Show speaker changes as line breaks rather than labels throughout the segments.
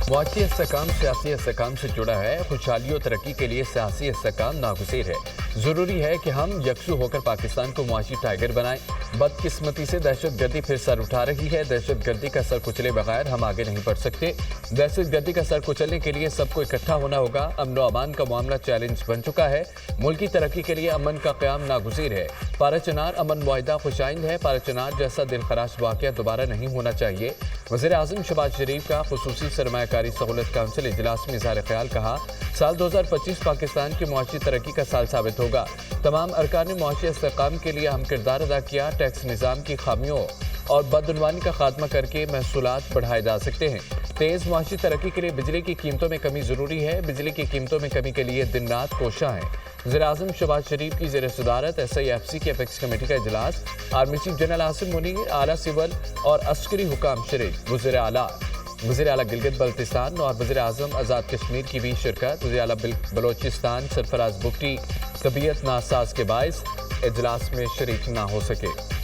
معاشی استحकाम सियासी استحकाम से जुड़ा है। खुशहाली और तरक्की के लिए सियासी استहकाम नागुज़ीर है। ज़रूरी है कि हम यकसू होकर पाकिस्तान को मुआशी टाइगर बनाएं। बदकिस्मती से दहशतगर्दी फिर सर उठा रही है। दहशतगर्दी का सर कुचले बगैर हम आगे नहीं बढ़ सकते। दहशतगर्दी का सर कुचलने के लिए सबको इकट्ठा होना होगा। अमन व अमान का मामला चैलेंज बन चुका है। मुल्क की तरक्की के लिए अमन का क़याम नागुज़ीर है। पाराचनार अमन मुआहिदा खुशाइंद है। पाराचनार जैसा दिलखराश वाक़या दोबारा नहीं होना चाहिए। वज़ीर-ए-आज़म शहबाज शरीफ का खुसूसी सरमायाकारी सहूलत काउंसिल इजलास में इज़हार ख्याल कहा, साल 2025 पाकिस्तान की मुआशी तरक्की का साल साबित होगा। तमाम अरकान ने मुआशी इस्तेहकाम के लिए अहम किरदार अदा किया। टैक्स निज़ाम की खामियों और बदउनवानी का खात्मा करके महसूलात बढ़ाए जा सकते हैं। तेज़ मुआशी तरक्की के लिए बिजली की कीमतों में कमी ज़रूरी है। बिजली की कीमतों में कमी के लिए दिन रात कोशा है। वज़ीर-ए-आज़म शहबाज शरीफ की ज़ेर सदारत SIFC की अपेक्स कमेटी का इजलास। Army chief general Asim Munir, आला सिविल और अस्करी हुकाम शरीक। वज़ीर आला गिलगित बल्तिस्तान और वज़ीर-ए-आज़म आज़ाद कश्मीर की भी शिरकत। वज़ीर आला बलोचिस्तान सरफराज बुगटी तबीयत नासाज के बायस इजलास में शरीक ना हो सके।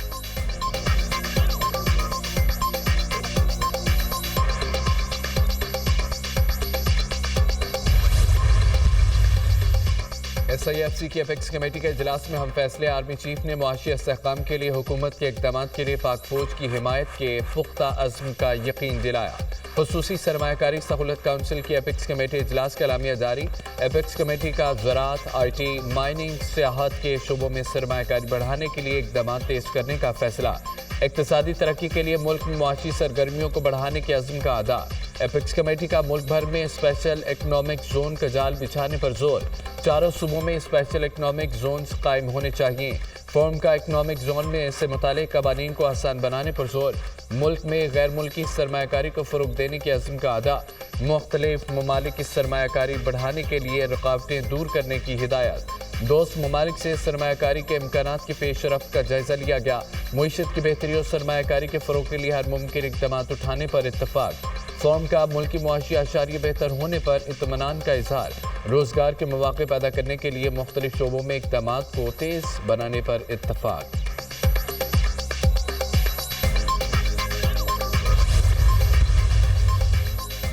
SIFC की अपेक्स कमेटी के इजलास में हम फैसले। आर्मी चीफ ने मुआशी इस्तेहकाम के लिए हुकूमत के इक़दामात के लिए पाक फौज की हिमायत के पुख्ता अज़्म का यकीन दिलाया। खुसूसी सरमायाकारी सहूलत काउंसिल की अपेक्स कमेटी इजलास का एलामिया जारी। अपेक्स कमेटी का ज़राअत, IT, माइनिंग, सियाहत के शोबों में सरमायाकारी बढ़ाने के लिए इक़दामात तेज़ करने का फैसला। इक़्तिसादी तरक्की के लिए मुल्क में मुआशी सरगर्मियों को बढ़ाने के अज़्म का अदा। अपेक्स कमेटी का मुल्क भर में स्पेशल इकनॉमिक जोन का जाल बिछाने पर जोर। चारों सूबों में स्पेशल इकनॉमिक जोन्स कायम होने चाहिए। फॉर्म का इकनॉमिक जोन में इससे मुतालिक कवानीन को आसान बनाने पर जोर। मुल्क में गैर मुल्की सरमायाकारी को फ़रोग़ देने के अज़्म का अदा। मुख्तलिफ ममालिक की सरमायाकारी बढ़ाने के लिए रुकावटें दूर करने की हिदायत। दोस्त ममालिक से सरमायाकारी के इम्कानात की पेशरफ्त का जायज़ा लिया गया। मईशत की बेहतरी और सरमायाकारी के फ़रोग़ के लिए हर मुमकिन इक़दामात उठाने पर इत्तफ़ाक़। फॉर्म का मुल्की मुआशी आशारिया बेहतर होने पर इत्मीनान का इज़हार। रोज़गार के मौक़े पैदा करने के लिए मुख्तलिफ शोबों में इक़दामात को तेज़ बनाने पर इत्तफ़ाक़।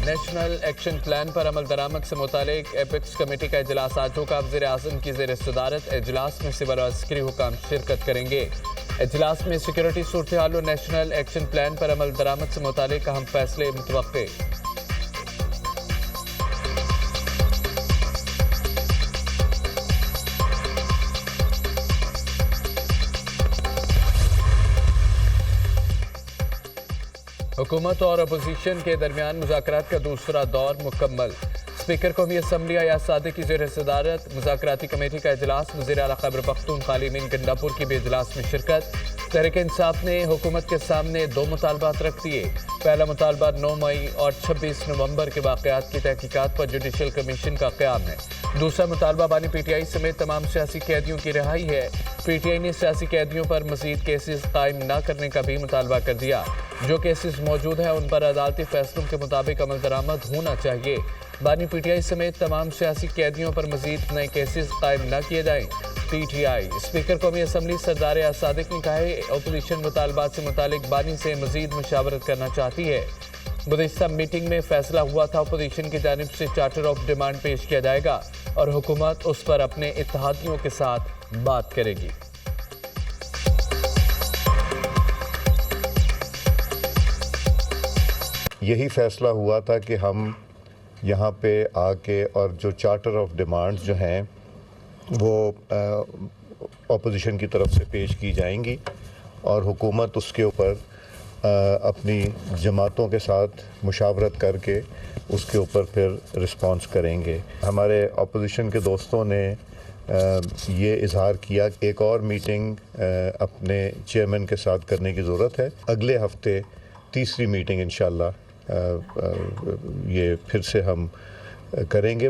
नेशनल एक्शन प्लान पर अमल दरामद से मुतालिक एपेक्स कमेटी का इजलास आज होगा। वज़ीर-ए-आज़म की ज़ेर सदारत इजलास में सिविल और अस्करी हुकाम शिरकत करेंगे। इजलास में सिक्योरिटी सूरत हाल और नेशनल एक्शन प्लान पर अमल दरामद से मुतालिक अहम फैसले मुतवक्के। हुकूमत और अपोजिशन के दरमियान मुज़ाकरात का दूसरा दौर मुकम्मल। स्पीकर कौमी असम्बली अयाज सादिक की ज़ेर सदारत मुज़ाकराती कमेटी का इजलास। वज़ीर आला खैबर पख्तूनख्वा अमीन गंडापुर की भी इजलास में शिरकत। तहरीक इंसाफ ने हुकूमत के सामने दो मुतालबात रख दिए। पहला मुतालबा 9 मई और 26 नवंबर के वाक़यात की तहकीकात पर जुडिशल कमीशन का क़याम है। दूसरा मुतालबा बानी PTI समेत तमाम सियासी कैदियों की रिहाई है। PTI ने सियासी कैदियों पर मज़ीद केसेस कायम न करने का भी मुतालबा कर दिया। जो केसेस मौजूद हैं उन पर अदालती फैसलों के मुताबिक अमल दरामद होना चाहिए। बानी PTI समेत तमाम सियासी कैदियों पर मज़ीद नए केसेस कायम न किए जाएँ। PTI स्पीकर कौमी असम्बली सरदार अयाज सादिक ने कहा है अपोजिशन मुतालबात से मुतालिक बानी से मज़ीद मुशावरत करना चाहती है। गुज़िश्ता मीटिंग में फैसला हुआ था अपोजिशन की जानिब से चार्टर ऑफ डिमांड पेश किया जाएगा और हुकूमत उस पर अपने इत्तेहादियों के साथ बात करेगी।
यही फैसला हुआ था कि हम यहाँ पे आके और जो चार्टर ऑफ डिमांड्स जो हैं वो अपोजिशन की तरफ से पेश की जाएंगी और हुकूमत उसके ऊपर अपनी जमातों के साथ मुशावरत करके उसके ऊपर फिर रिस्पांस करेंगे। हमारे अपोजिशन के दोस्तों ने ये इजहार किया कि एक और मीटिंग अपने चेयरमैन के साथ करने की ज़रूरत है। अगले हफ्ते तीसरी मीटिंग इंशाअल्लाह ये फिर से हम करेंगे।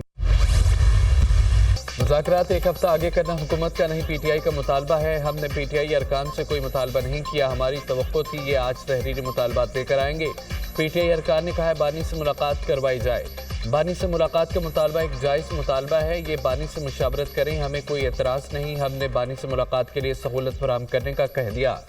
मुज़ाकरात एक हफ्ता आगे करना हुकूमत का नहीं PTI का मुतालबा है। हमने PTI अरकान से कोई मुतालबा नहीं किया। हमारी तवक्को थी ये आज तहरीरी मुतालबात लेकर आएंगे। PTI अरकान ने कहा है बानी से मुलाकात करवाई जाए। बानी से मुलाकात का मुतालबा एक जायज़ मुतालबा है। ये बानी से मुशावरत करें, हमें कोई एतराज़ नहीं। हमने बानी से मुलाकात के लिए सहूलत फराहम करने का कह दिया।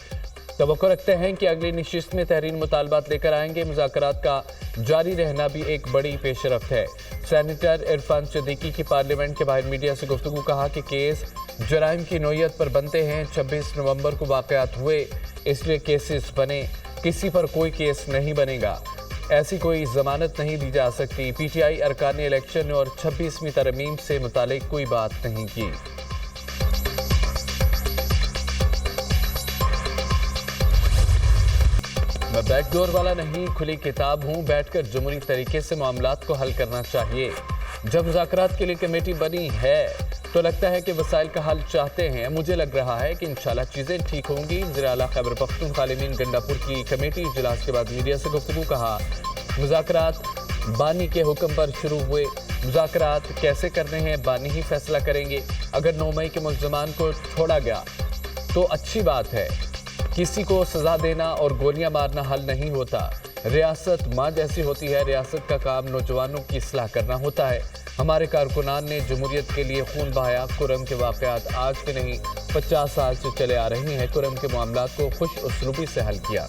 توقع رکھتے ہیں کہ اگلی نشست میں تحریری مطالبات لے کر آئیں گے۔ مذاکرات کا جاری رہنا بھی ایک بڑی پیش رفت ہے۔ سینیٹر عرفان صدیقی کی پارلیمنٹ کے باہر میڈیا سے گفتگو کہا کہ کیس جرائم کی نوعیت پر بنتے ہیں۔ 26 نومبر کو واقعات ہوئے، اس لیے کیسز بنے، کسی پر کوئی کیس نہیں بنے گا، ایسی کوئی ضمانت نہیں دی جا سکتی۔ پی ٹی آئی ارکان نے الیکشن اور 26ویں ترمیم سے متعلق کوئی بات نہیں کی۔ میں بیک ڈور والا نہیں، کھلی کتاب ہوں، بیٹھ کر جمہوری طریقے سے معاملات کو حل کرنا چاہیے۔ جب مذاکرات کے لیے کمیٹی بنی ہے تو لگتا ہے کہ وسائل کا حل چاہتے ہیں۔ مجھے لگ رہا ہے کہ انشاءاللہ چیزیں ٹھیک ہوں گی۔ وزیر اعلیٰ خیبر پختونخوا عالمین گنڈاپور کی کمیٹی اجلاس کے بعد میڈیا سے گفتگو کہا، مذاکرات بانی کے حکم پر شروع ہوئے، مذاکرات کیسے کرنے ہیں بانی ہی فیصلہ کریں گے۔ اگر 9 مئی کے ملزمان کو چھوڑا گیا تو اچھی بات ہے، کسی کو سزا دینا اور گولیاں مارنا حل نہیں ہوتا۔ ریاست ماں جیسی ہوتی ہے، ریاست کا کام نوجوانوں کی اصلاح کرنا ہوتا ہے۔ ہمارے کارکنان نے جمہوریت کے لیے خون بہایا۔ کرم کے واقعات آج کے نہیں 50 سال سے چلے آ رہے ہیں۔ کرم کے معاملات کو خوش اسلوبی سے حل کیا۔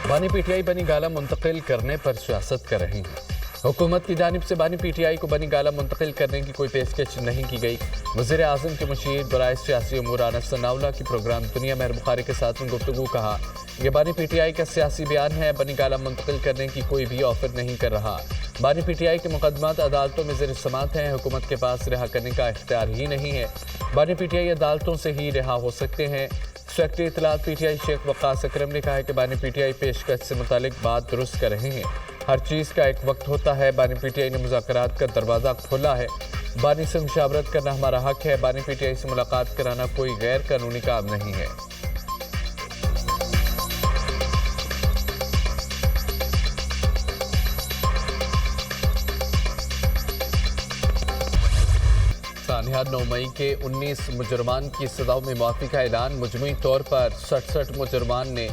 بانی پی ٹی آئی بنی گالہ منتقل کرنے پر سیاست کر رہے ہیں۔ حکومت کی جانب سے بانی پی ٹی آئی کو بنی گالہ منتقل کرنے کی کوئی پیشکش نہیں کی گئی۔ وزیر اعظم کے مشیر برائے سیاسی امور انس ثناءاللہ کی پروگرام دنیا مہر بخاری کے ساتھ گفتگو کہا، یہ بانی پی ٹی آئی کا سیاسی بیان ہے، بنی گالہ منتقل کرنے کی کوئی بھی آفر نہیں کر رہا۔ بانی پی ٹی آئی کے مقدمات عدالتوں میں زیر سماعت ہیں، حکومت کے پاس رہا کرنے کا اختیار ہی نہیں ہے۔ بانی پی ٹی آئی عدالتوں سے ہی رہا ہو سکتے ہیں۔ سیکرٹری اطلاعات پی ٹی آئی شیخ وقاص اکرم نے کہا ہے کہ بانی پی ٹی آئی پیشکش سے متعلق بات درست کر رہے ہیں۔ ہر چیز کا ایک وقت ہوتا ہے۔ بانی پی ٹی آئی نے مذاکرات کا دروازہ کھولا ہے۔ بانی سے مشاورت کرنا ہمارا حق ہے۔ بانی پی ٹی آئی سے ملاقات کرانا کوئی غیر قانونی کام نہیں ہے۔ سانحہ 9 مئی کے 19 مجرمان کی سزاؤں میں معافی کا اعلان۔ مجموعی طور پر 67 مجرمان نے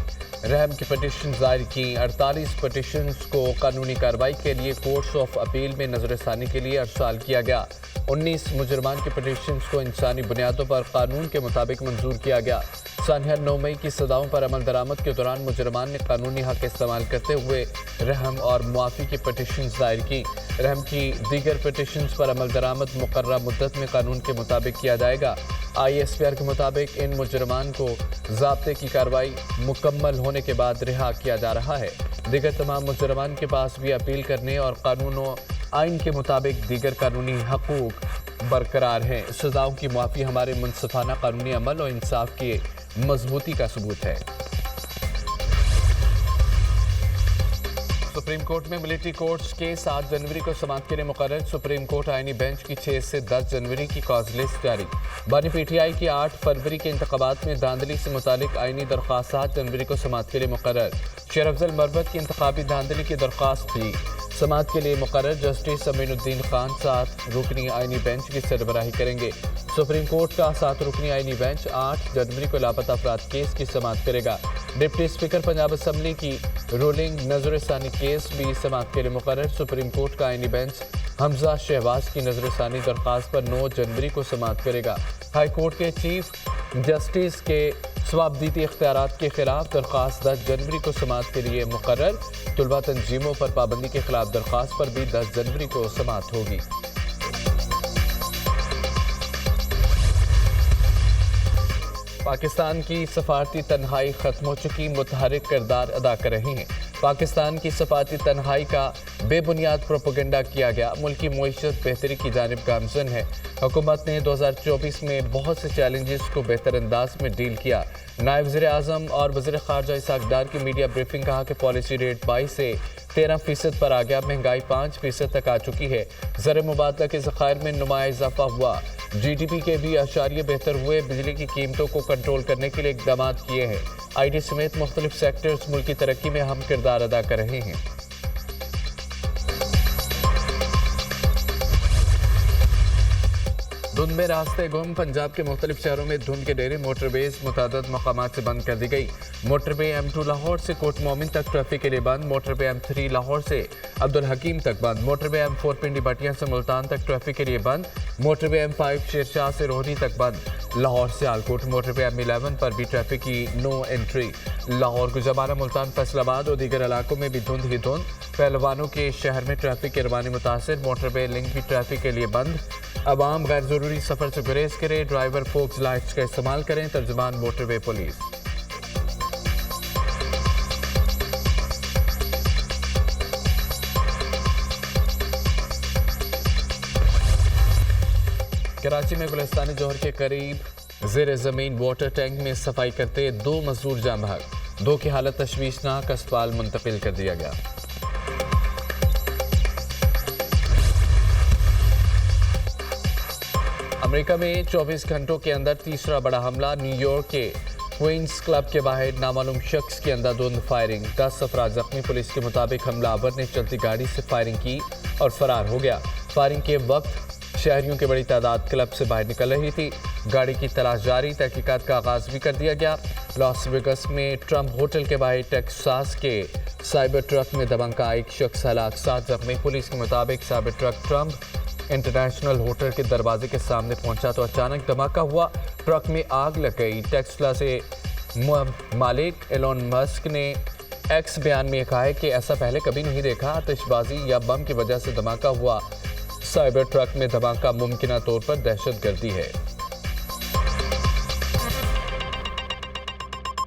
رحم کی پٹیشن دائر کی۔ 48 پٹیشنز کو قانونی کارروائی کے لیے کورٹس آف اپیل میں نظر ثانی کے لیے ارسال کیا گیا۔ 19 مجرمان کی پٹیشنز کو انسانی بنیادوں پر قانون کے مطابق منظور کیا گیا۔ سانحہ 9 مئی کی سزاؤں پر عمل درآمد کے دوران مجرمان نے قانونی حق استعمال کرتے ہوئے رحم اور معافی کی پٹیشنز دائر کی۔ رحم کی دیگر پٹیشنز پر عمل درآمد مقررہ مدت میں قانون کے مطابق کیا جائے گا۔ آئی ایس پی آر کے مطابق ان مجرمان کو ضابطے کی کارروائی مکمل ہونے کے بعد رہا کیا جا رہا ہے۔ دیگر تمام مجرمان کے پاس بھی اپیل کرنے اور قانون و آئین کے مطابق دیگر قانونی حقوق برقرار ہیں۔ سزاؤں کی معافی ہمارے منصفانہ قانونی عمل اور انصاف کی مضبوطی کا ثبوت ہے۔ سپریم کورٹ میں ملٹری کورٹس کے 7 جنوری کو سماعت کے لیے مقرر۔ سپریم کورٹ آئینی بینچ کی 6 سے 10 جنوری کی کاز لسٹ جاری۔ بانی پی ٹی آئی کی 8 فروری کے انتخابات میں دھاندلی سے متعلق آئینی درخواست 7 جنوری کو سماعت کے لیے مقرر۔ شیر افضل مربت کی انتخابی دھاندلی کی درخواست بھی سماعت کے لیے مقرر۔ جسٹس امین الدین خان 7 رکنی آئینی بینچ کی سربراہی کریں گے۔ سپریم کورٹ کا 7 رکنی آئینی بینچ 8 جنوری کو لاپتہ افراد کیس کی سماعت کرے گا۔ ڈپٹی اسپیکر پنجاب اسمبلی کی رولنگ نظر ثانی کیس بھی سماعت کے لیے مقرر۔ سپریم کورٹ کا آئینی بینچ حمزہ شہباز کی نظر ثانی درخواست پر 9 جنوری کو سماعت کرے گا۔ ہائی کورٹ کے چیف جسٹس کے ثوابدیدی اختیارات کے خلاف درخواست 10 جنوری کو سماعت کے لیے مقرر۔ طلبہ تنظیموں پر پابندی کے خلاف درخواست پر بھی 10 جنوری کو سماعت ہوگی۔ پاکستان کی سفارتی تنہائی ختم ہو چکی، متحرک کردار ادا کر رہے ہیں۔ پاکستان کی سفارتی تنہائی کا بے بنیاد پروپیگنڈا کیا گیا۔ ملکی معیشت بہتری کی جانب گامزن ہے۔ حکومت نے 2024 میں بہت سے چیلنجز کو بہتر انداز میں ڈیل کیا۔ نائب وزیر اعظم اور وزیر خارجہ اسحاق ڈار کی میڈیا بریفنگ، کہا کہ پالیسی ریٹ 22 سے 13% پر آ گیا، مہنگائی 5% تک آ چکی ہے، زر مبادلہ کے ذخائر میں نمایاں اضافہ ہوا، جی ڈی پی کے بھی اعشاریے بہتر ہوئے، بجلی کی قیمتوں کو کنٹرول کرنے کے لیے اقدامات کیے ہیں۔ آئی ٹی سمیت مختلف سیکٹرز ملک کی ترقی میں اہم کردار ادا کر رہے ہیں۔ धुंध में रास्ते गुम, पंजाब के मुख्तलिफ शहरों में धुंध के डेरे, मोटरवेज मुतादद मकामात से बंद कर दी गई। मोटरवे M2 लाहौर से कोट मोमिन तक ट्रैफिक के लिए बंद। मोटरवे M3 लाहौर से अब्दुल हकीम तक बंद। मोटरवे M4 पिंडी बटिया से मुल्तान तक ट्रैफिक के लिए बंद। मोटरवे M5 शेरशाह से रोहनी तक बंद। लाहौर से आलकोट मोटरवे M11 पर भी ट्रैफिक की नो एंट्री। लाहौर, गुजरावाला, मुल्तान, फैसलाबाद और दीगर इलाकों में भी धुंध ही धुंध। पहलवानों के शहर में ट्रैफिक की रवानी मुतासिर। मोटरवे लिंक भी ट्रैफिक के लिए बंद। अवाम गैर जरूरी सफर से गुरेज करें। ड्राइवर फोक्स लाइट्स का इस्तेमाल करें। तर्जुमान मोटरवे पुलिस। कराची में गुलिस्तानी जौहर के करीब ज़ेर ज़मीन वाटर टैंक में सफाई करते 2 मजदूर जान बहक। 2 की हालत तशवीशनाक, अस्पताल मुंतकिल कर दिया गया। अमेरिका में 24 घंटों के अंदर तीसरा बड़ा हमला। न्यूयॉर्क के क्वींस क्लब के बाहर नामालूम शख्स की अंधाधुंध फायरिंग, 10 अफराद जख्मी। पुलिस के मुताबिक हमलावर ने चलती गाड़ी से फायरिंग की और फरार हो गया। फायरिंग के वक्त शहरियों की बड़ी तादाद क्लब से बाहर निकल रही थी। गाड़ी की तलाश जारी, तहकीकात का आगाज भी कर दिया गया। लॉस वेगस में ट्रम्प होटल के बाहर टेक्सास के साइबर ट्रक में दबंगा, 1 शख्स हलाक, 7 जख्मी। पुलिस के मुताबिक cyber truck Trump international hotel के दरवाजे के सामने पहुंचा तो अचानक धमाका हुआ, ट्रक में आग लग गई। टेस्ला से मालिक एलोन मस्क ने एक्स बयान में कहा है कि ऐसा पहले कभी नहीं देखा। आतिशबाजी या बम की वजह से धमाका हुआ। साइबर ट्रक में धमाका मुमकिन तौर पर दहशतगर्दी है।